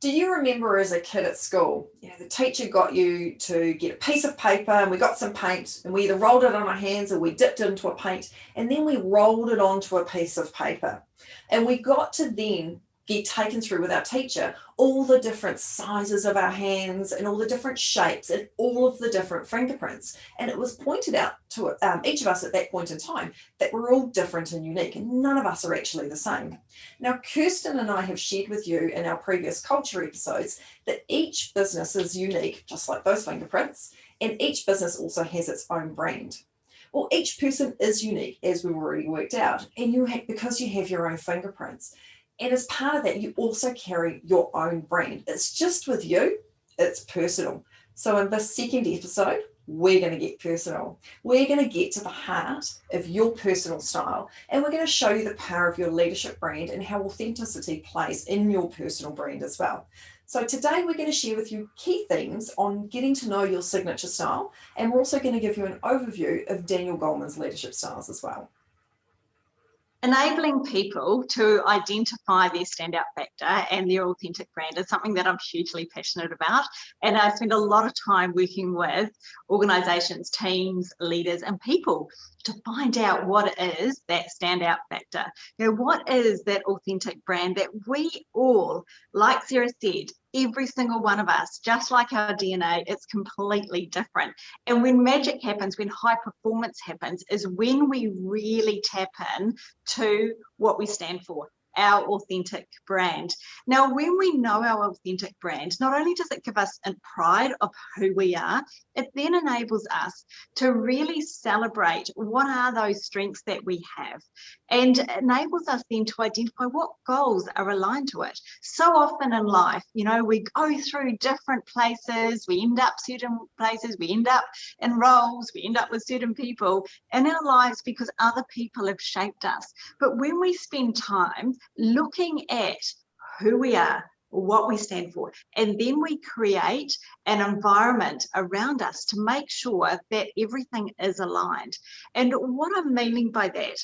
Do you remember as a kid at school, the teacher got you to get a piece of paper and we got some paint and we either rolled it on our hands or we dipped it into a paint and then we rolled it onto a piece of paper. And we got to then get taken through with our teacher all the different sizes of our hands and all the different shapes and all of the different fingerprints. And it was pointed out to each of us at that point in time that we're all different and unique and none of us are actually the same. Now, Kirsten and I have shared with you in our previous culture episodes that each business is unique, just like those fingerprints, and each business also has its own brand. Well, each person is unique, as we've already worked out, and because you have your own fingerprints. And as part of that, you also carry your own brand. It's just with you, it's personal. So in this second episode, we're going to get personal. We're going to get to the heart of your personal style, and we're going to show you the power of your leadership brand and how authenticity plays in your personal brand as well. So today we're going to share with you key things on getting to know your signature style, and we're also going to give you an overview of Daniel Goleman's leadership styles as well. Enabling people to identify their standout factor and their authentic brand is something that I'm hugely passionate about. And I spend a lot of time working with organisations, teams, leaders, and people to find out what is that standout factor. What is that authentic brand that we all, like Sarah said, every single one of us, just like our DNA, it's completely different. And when magic happens, when high performance happens, is when we really tap in to what we stand for, our authentic brand. Now, when we know our authentic brand, not only does it give us a pride of who we are, it then enables us to really celebrate what are those strengths that we have, and enables us then to identify what goals are aligned to it. So often in life, we go through different places, we end up certain places, we end up in roles, we end up with certain people in our lives because other people have shaped us. But when we spend time looking at who we are, what we stand for, and then we create an environment around us to make sure that everything is aligned. And what I'm meaning by that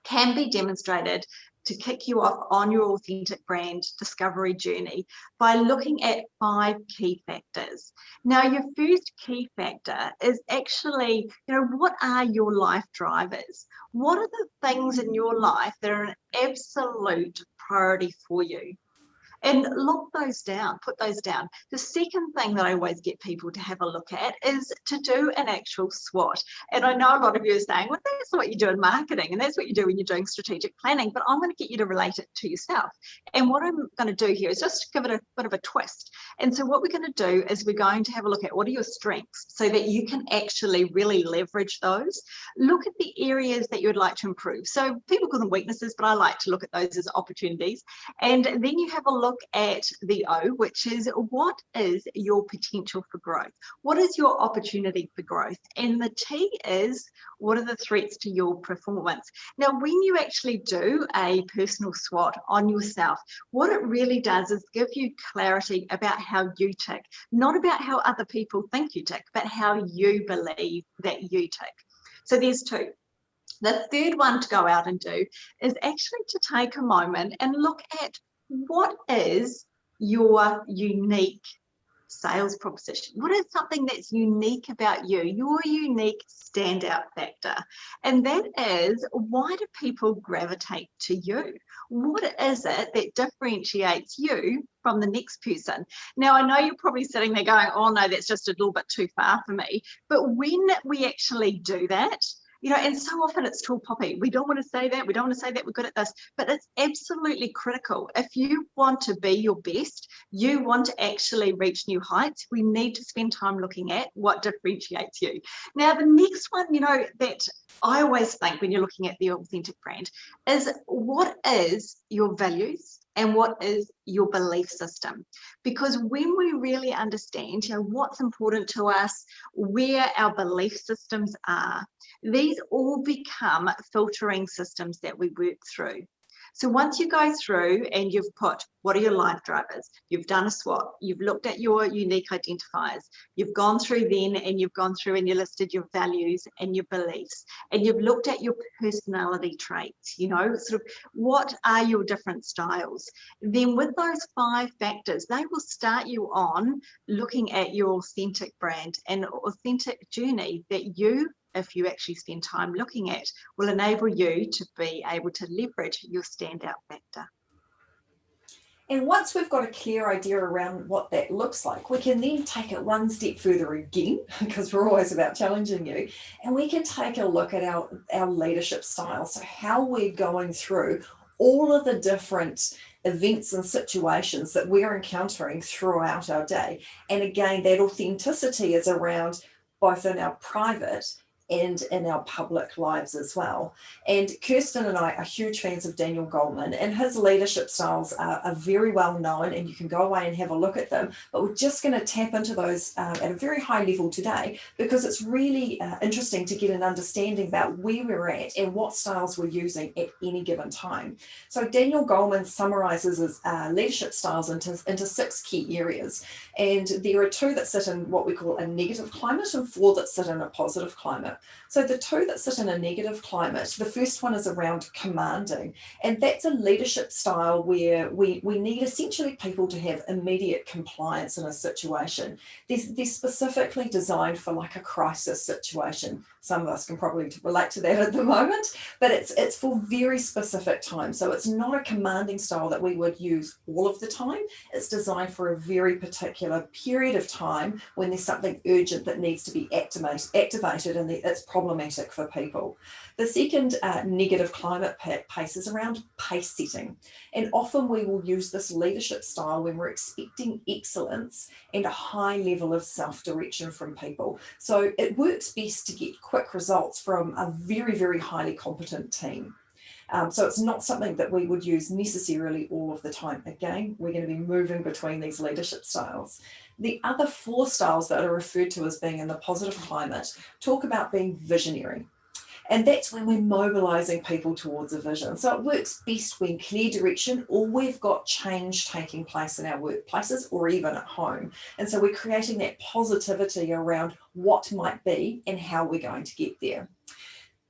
can be demonstrated to kick you off on your authentic brand discovery journey by looking at 5 key factors. Now, your first key factor is actually, what are your life drivers? What are the things in your life that are an absolute priority for you? And lock those down, put those down. The second thing that I always get people to have a look at is to do an actual SWOT. And I know a lot of you are saying, well, that's what you do in marketing and that's what you do when you're doing strategic planning, but I'm going to get you to relate it to yourself. And what I'm going to do here is just give it a bit of a twist. And so what we're going to do is we're going to have a look at what are your strengths so that you can actually really leverage those. Look at the areas that you would like to improve. So people call them weaknesses, but I like to look at those as opportunities. And then you have a look at the O, which is what is your potential for growth? What is your opportunity for growth? And the T is what are the threats to your performance? Now, when you actually do a personal SWOT on yourself, what it really does is give you clarity about how you tick, not about how other people think you tick, but how you believe that you tick. So there's 2. The third one to go out and do is actually to take a moment and look at what is your unique sales proposition? What is something that's unique about you, your unique standout factor? And that is, why do people gravitate to you? What is it that differentiates you from the next person? Now, I know you're probably sitting there going, oh no, that's just a little bit too far for me. But when we actually do that, and so often it's tall poppy. We don't want to say that. We don't want to say that we're good at this, but it's absolutely critical. If you want to be your best, you want to actually reach new heights, we need to spend time looking at what differentiates you. Now, the next one, that I always think when you're looking at the authentic brand is what is your values and what is your belief system? Because when we really understand, what's important to us, where our belief systems are, these all become filtering systems that we work through. So once you go through and you've put, what are your life drivers? You've done a SWOT, you've looked at your unique identifiers, you've gone through then and you've gone through and you listed your values and your beliefs, and you've looked at your personality traits, you know, sort of what are your different styles. Then with those 5 factors, they will start you on looking at your authentic brand and authentic journey that you, if you actually spend time looking at, will enable you to be able to leverage your standout factor. And once we've got a clear idea around what that looks like, we can then take it one step further again, because we're always about challenging you, and we can take a look at our leadership style. So how we're going through all of the different events and situations that we're encountering throughout our day. And again, that authenticity is around both in our private and in our public lives as well. And Kirsten and I are huge fans of Daniel Goleman, and his leadership styles are very well known, and you can go away and have a look at them. But we're just going to tap into those at a very high level today, because it's really interesting to get an understanding about where we're at and what styles we're using at any given time. So Daniel Goleman summarizes his leadership styles into 6 key areas. And there are 2 that sit in what we call a negative climate and 4 that sit in a positive climate. So the 2 that sit in a negative climate, the first one is around commanding. And that's a leadership style where we need essentially people to have immediate compliance in a situation. They're specifically designed for like a crisis situation. Some of us can probably relate to that at the moment, but it's for very specific times. So it's not a commanding style that we would use all of the time. It's designed for a very particular period of time when there's something urgent that needs to be activated and it's problematic for people. The second negative climate pace is around pace setting. And often we will use this leadership style when we're expecting excellence and a high level of self-direction from people. So it works best to get quick results from a very, very highly competent team. So it's not something that we would use necessarily all of the time. Again, we're going to be moving between these leadership styles. The other 4 styles that are referred to as being in the positive climate talk about being visionary. And that's when we're mobilizing people towards a vision. So it works best when clear direction, or we've got change taking place in our workplaces or even at home. And so we're creating that positivity around what might be and how we're going to get there.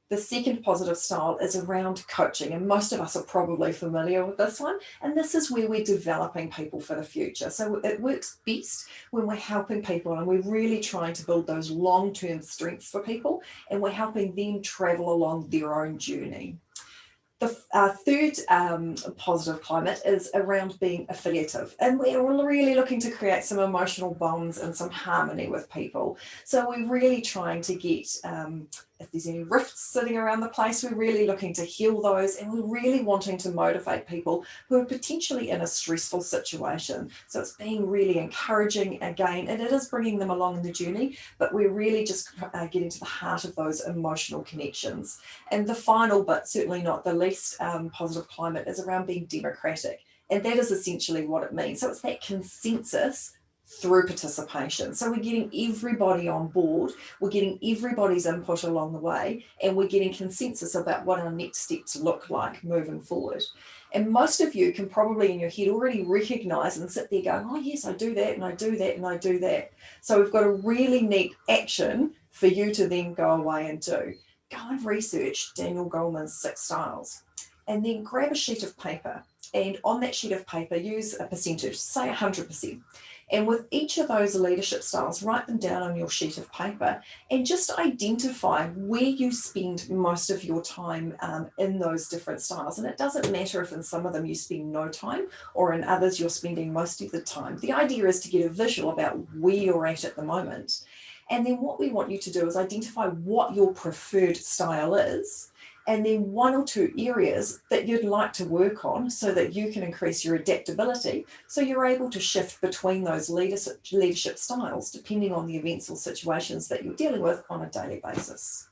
The second positive style is around coaching, and most of us are probably familiar with this one. And this is where we're developing people for the future. So it works best when we're helping people and we're really trying to build those long-term strengths for people, and we're helping them travel along their own journey. The third positive climate is around being affiliative, and we're really looking to create some emotional bonds and some harmony with people. So we're really trying to get, if there's any rifts sitting around the place, we're really looking to heal those, and we're really wanting to motivate people who are potentially in a stressful situation. So it's being really encouraging again, and it is bringing them along in the journey, but we're really just getting to the heart of those emotional connections. And the final, but certainly not the least positive climate, is around being democratic. And that is essentially what it means. So it's that consensus through participation. So we're getting everybody on board, we're getting everybody's input along the way, and we're getting consensus about what our next steps look like moving forward. And most of you can probably in your head already recognize and sit there going, oh yes, I do that and I do that and I do that. So we've got a really neat action for you to then go away and do. Go and research Daniel Goleman's 6 styles, and then grab a sheet of paper, and on that sheet of paper use a percentage, say 100%. And with each of those leadership styles, write them down on your sheet of paper and just identify where you spend most of your time in those different styles. And it doesn't matter if in some of them you spend no time or in others you're spending most of the time. The idea is to get a visual about where you're at the moment. And then what we want you to do is identify what your preferred style is, and then 1 or 2 areas that you'd like to work on so that you can increase your adaptability, so you're able to shift between those leadership styles depending on the events or situations that you're dealing with on a daily basis.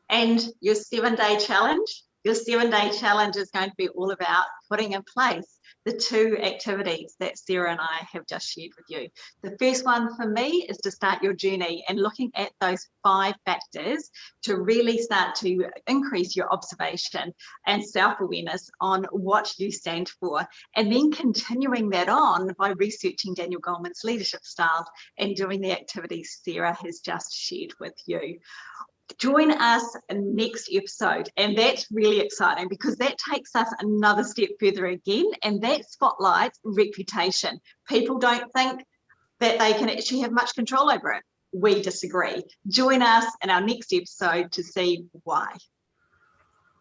And your 7-day challenge? Your 7-day challenge is going to be all about putting in place the 2 activities that Sarah and I have just shared with you. The first one for me is to start your journey and looking at those 5 factors to really start to increase your observation and self-awareness on what you stand for, and then continuing that on by researching Daniel Goleman's leadership styles and doing the activities Sarah has just shared with you. Join us in next episode, and that's really exciting because that takes us another step further again, and that spotlights reputation. People don't think that they can actually have much control over it. We disagree. Join us in our next episode to see why.